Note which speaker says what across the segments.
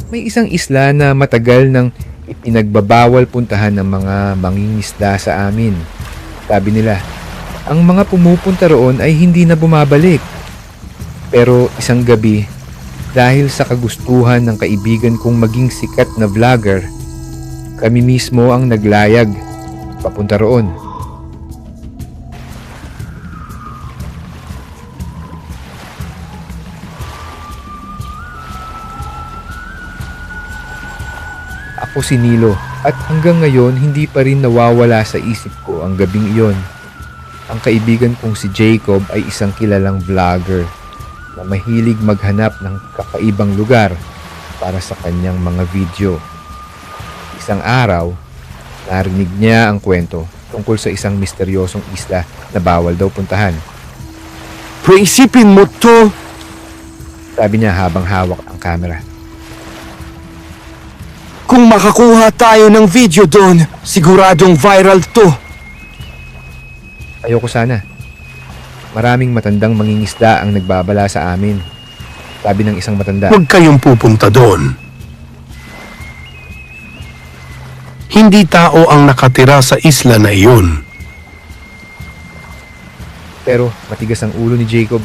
Speaker 1: May isang isla na matagal nang ipinagbabawal puntahan ng mga mangingisda sa amin. Sabi nila, ang mga pumupunta roon ay hindi na bumabalik. Pero isang gabi, dahil sa kagustuhan ng kaibigan kong maging sikat na vlogger, kami mismo ang naglayag papunta roon. Ako si Nilo at hanggang ngayon hindi pa rin nawawala sa isip ko ang gabing iyon. Ang kaibigan kong si Jacob ay isang kilalang vlogger na mahilig maghanap ng kakaibang lugar para sa kanyang mga video. Isang araw, narinig niya ang kwento tungkol sa isang misteryosong isla na bawal daw puntahan.
Speaker 2: Isipin mo to!
Speaker 1: Sabi niya habang hawak ang camera.
Speaker 2: Kung makakuha tayo ng video doon, siguradong viral to.
Speaker 1: Ayoko sana. Maraming matandang mangingisda ang nagbabala sa amin. Sabi ng isang matanda.
Speaker 2: Huwag kayong pupunta doon. Hindi tao ang nakatira sa isla na iyon.
Speaker 1: Pero matigas ang ulo ni Jacob.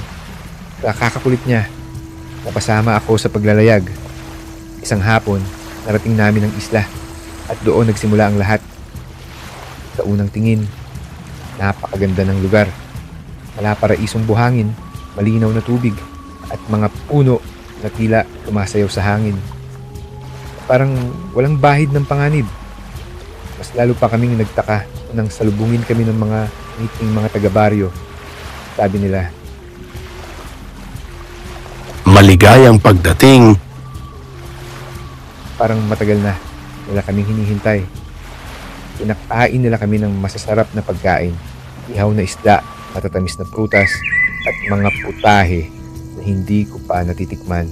Speaker 1: Nakakakulit niya. Napasama ako sa paglalayag. Isang hapon, narating namin ang isla at doon nagsimula ang lahat. Sa unang tingin, napakaganda ng lugar. Wala paraisong buhangin, malinaw na tubig at mga puno na tila sumasayaw sa hangin. Parang walang bahid ng panganib. Mas lalo pa kaming nagtaka nang salubungin kami ng mga ngiting mga taga-baryo. Sabi nila,
Speaker 2: Maligayang pagdating.
Speaker 1: parang matagal na nila kaming hinihintay. Pinakain nila kami ng masasarap na pagkain, ihaw na isda, matatamis na prutas, at mga putahe na hindi ko pa natitikman.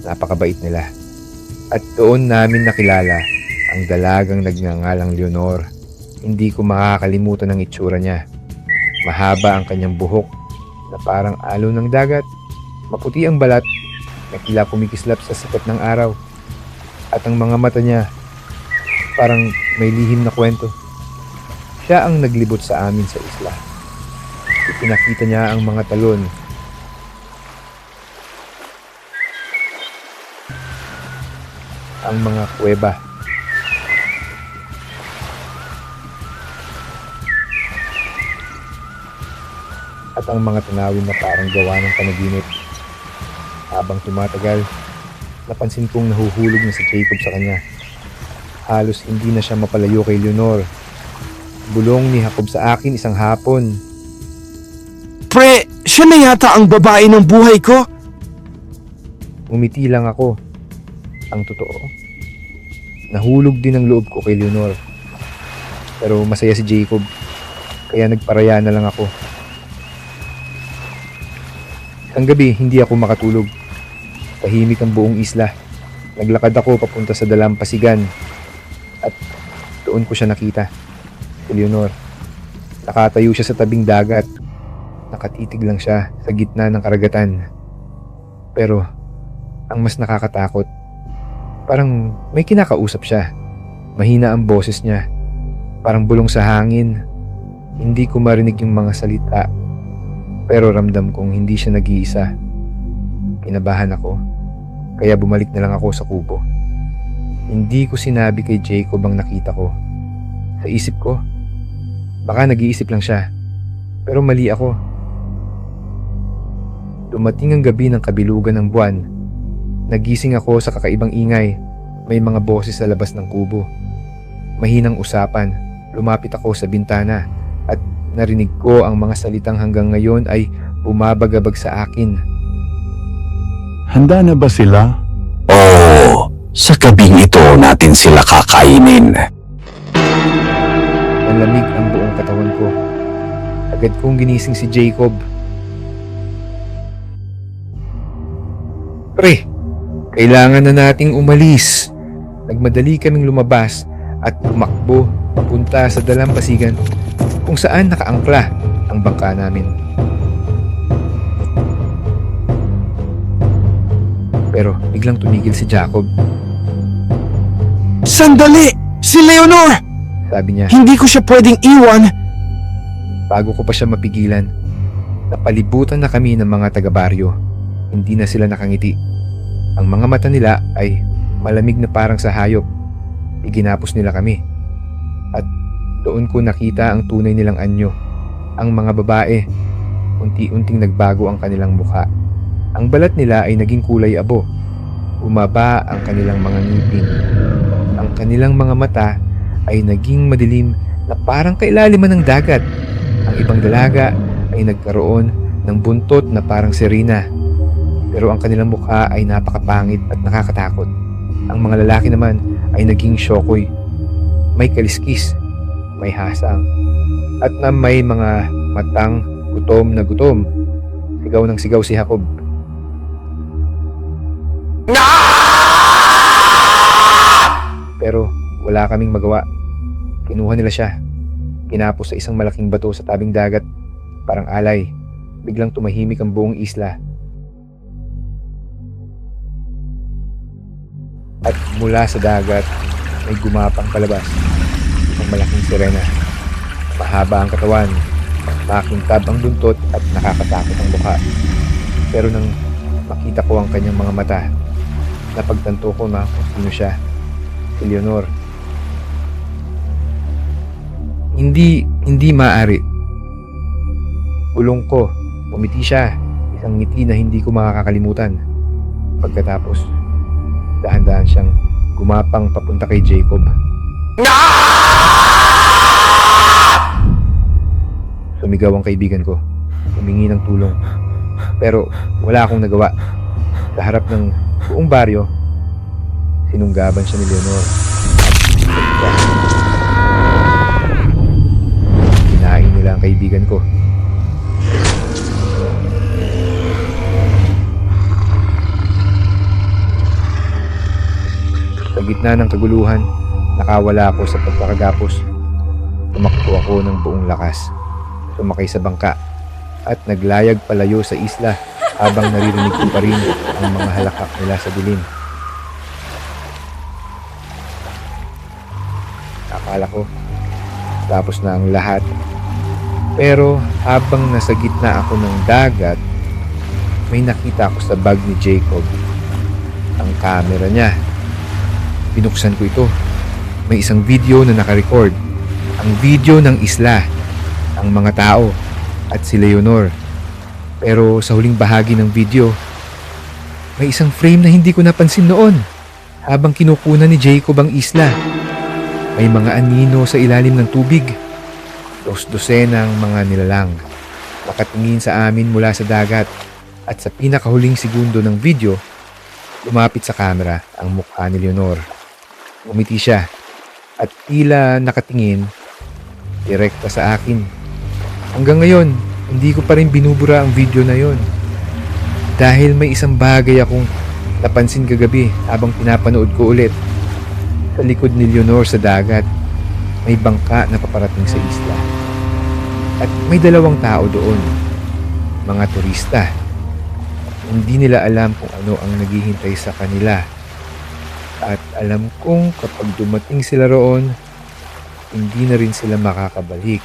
Speaker 1: Napakabait nila. At doon namin nakilala ang dalagang nagngangalang Leonor. Hindi ko makakalimutan ang itsura niya. Mahaba ang kanyang buhok na parang alon ng dagat. Maputi ang balat na tila kumikislap sa sikat ng araw. At ang mga mata niya, parang may lihim na kwento. Siya ang naglibot sa amin sa isla. Ipinakita niya ang mga talon. Ang mga kuweba. At ang mga tanawin na parang gawa ng panaginip. Habang tumatagal, napansin kong nahuhulog na si Jacob sa kanya. Halos hindi na siya mapalayo kay Leonor. Bulong ni Jacob sa akin isang hapon.
Speaker 2: Pre, siya na yata ang babae ng buhay ko.
Speaker 1: Umiti lang ako. Ang totoo, nahulog din ang loob ko kay Leonor. Pero masaya si Jacob, kaya nagparaya na lang ako. Ang gabi, hindi ako makatulog. Tahimik ang buong isla. Naglakad ako papunta sa dalampasigan. At doon ko siya nakita. Si Leonor. Nakatayo siya sa tabing dagat. Nakatitig lang siya sa gitna ng karagatan. Pero, ang mas nakakatakot, parang may kinakausap siya. Mahina ang boses niya. Parang bulong sa hangin. Hindi ko marinig yung mga salita. Pero ramdam kong hindi siya nag-iisa. Kinabahan ako. Kaya bumalik na lang ako sa kubo. Hindi ko sinabi kay Jacob ang nakita ko. Sa isip ko, baka nag-iisip lang siya. Pero mali ako. Dumating ang gabi ng kabilugan ng buwan. Nagising ako sa kakaibang ingay. May mga boses sa labas ng kubo. Mahinang usapan. Lumapit ako sa bintana at narinig ko ang mga salitang hanggang ngayon ay bumabagabag sa akin.
Speaker 3: Handa na ba sila?
Speaker 4: Oo, sa gabing ito natin sila kakainin.
Speaker 1: Nalamig ang buong katawan ko. Agad kong ginising si Jacob. Pre, kailangan na nating umalis. Nagmadali kaming lumabas at tumakbo papunta sa dalampasigan kung saan nakaangkla ang bangka namin. Pero biglang tumigil si Jacob.
Speaker 2: Sandali! Si Leonor!
Speaker 1: Sabi niya.
Speaker 2: Hindi ko siya pwedeng iwan.
Speaker 1: Bago ko pa siya mapigilan, napalibutan na kami ng mga taga-baryo. Hindi na sila nakangiti. Ang mga mata nila ay malamig na parang sa hayop. Iginapos nila kami. At doon ko nakita ang tunay nilang anyo. Ang mga babae, unti-unting nagbago ang kanilang mukha. Ang balat nila ay naging kulay abo. Umaba ang kanilang mga ngipin. Ang kanilang mga mata ay naging madilim na parang kailaliman ng dagat. Ang ibang dalaga ay nagkaroon ng buntot na parang sirena. Pero ang kanilang mukha ay napakapangit at nakakatakot. Ang mga lalaki naman ay naging syokoy. May kaliskis, may hasang, at na may mga matang gutom na gutom. Sigaw ng sigaw si Jacob. Pero wala kaming magawa. Kinuha nila siya. Kinapos sa isang malaking bato sa tabing dagat. Parang alay. Biglang tumahimik ang buong isla. At mula sa dagat, may gumapang palabas. Isang malaking sirena. Mahaba ang katawan, makintab ang buntot at nakakatakot ang mukha. Pero nang makita ko ang kanyang mga mata, napagtanto ko na kung sino siya. Si Leonor. Hindi maaari. Ulong ko, umiti siya. Isang ngiti na hindi ko makakalimutan. Pagkatapos, dahan-dahan siyang gumapang papunta kay Jacob. Sumigaw ang kaibigan ko. Humingi ng tulong. Pero wala akong nagawa. Sa harap ng buong baryo, sinunggaban siya ni Leonor. At kinain nila ang kaibigan ko. Sa gitna ng kaguluhan, nakawala ako sa pagkakagapos. Tumakbo ako ng buong lakas. Sumakay sa bangka at naglayag palayo sa isla habang naririnig ko pa rin ang mga halakak nila sa dilim. Akala ko tapos na ang lahat. Pero habang nasa gitna ako ng dagat, may nakita ako sa bag ni Jacob. Ang camera niya. Binuksan ko ito. May isang video na nakarecord. Ang video ng isla, ang mga tao, at si Leonor. Pero sa huling bahagi ng video, may isang frame na hindi ko napansin noon habang kinukunan ni Jacob ang isla. May mga anino sa ilalim ng tubig. Dos-dosenang mga nilalang. Nakatingin sa amin mula sa dagat at sa pinakahuling segundo ng video, lumapit sa camera ang mukha ni Leonor. Umiti siya at tila nakatingin direkta sa akin. Hanggang ngayon, hindi ko pa rin binubura ang video na yon. Dahil may isang bagay akong napansin kagabi habang pinapanood ko ulit. Sa likod ni Leonor sa dagat, may bangka na paparating sa isla. At may dalawang tao doon, mga turista. Hindi nila alam kung ano ang naghihintay sa kanila. At alam kong kapag dumating sila roon, hindi na rin sila makakabalik.